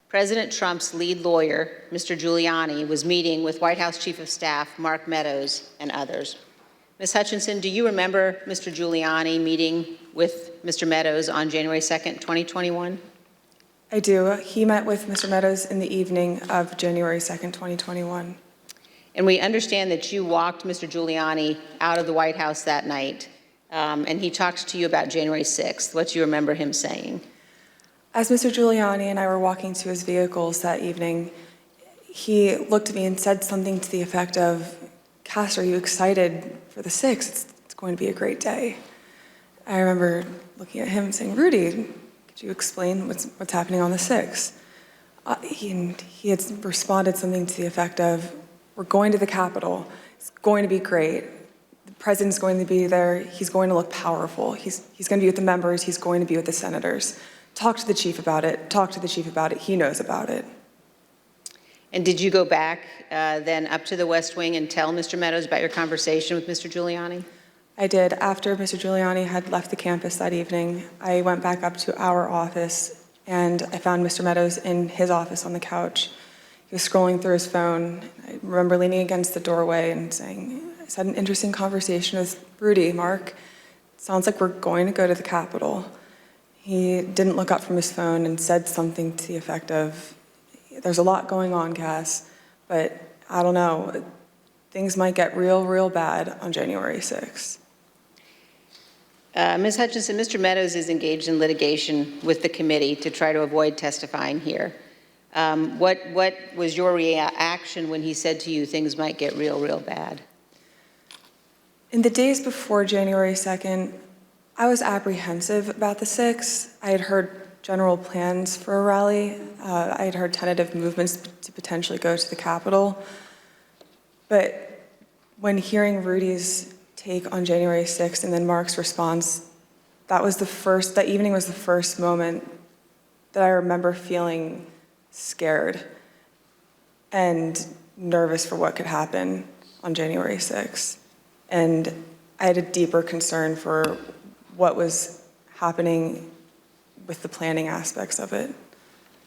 President Trump's lead lawyer, Mr. Giuliani, was meeting with White House Chief of Staff Mark Meadows and others. Ms. Hutchinson, do you remember Mr. Giuliani meeting with Mr. Meadows on January 2nd, 2021? I do. He met with Mr. Meadows in the evening of January 2nd, 2021. And we understand that you walked Mr. Giuliani out of the White House that night, and he talked to you about January 6th. What do you remember him saying? As Mr. Giuliani and I were walking to his vehicles that evening, he looked at me and said something to the effect of, "Cass, are you excited for the 6th? It's going to be a great day." I remember looking at him and saying, "Rudy, could you explain what's happening on the 6th? He had responded something to the effect of, "We're going to the Capitol. It's going to be great. The president's going to be there. He's going to look powerful. He's going to be with the members. He's going to be with the senators. Talk to the chief about it. Talk to the chief about it. He knows about it." And did you go back then up to the West Wing and tell Mr. Meadows about your conversation with Mr. Giuliani? I did. After Mr. Giuliani had left the campus that evening, I went back up to our office and I found Mr. Meadows in his office on the couch. He was scrolling through his phone. I remember leaning against the doorway and saying, "I just had an interesting conversation with Rudy, Mark. It sounds like we're going to go to the Capitol." He didn't look up from his phone and said something to the effect of, "There's a lot going on, Cass, but I don't know. Things might get real, real bad on January 6th. Ms. Hutchinson, Mr. Meadows is engaged in litigation with the committee to try to avoid testifying here. What was your reaction when he said to you things might get real, real bad? In the days before January 2nd, I was apprehensive about the 6th. I had heard general plans for a rally. I had heard tentative movements to potentially go to the Capitol. But when hearing Rudy's take on January 6th and then Mark's response, that evening was the first moment that I remember feeling scared and nervous for what could happen on January 6th. And I had a deeper concern for what was happening with the planning aspects of it.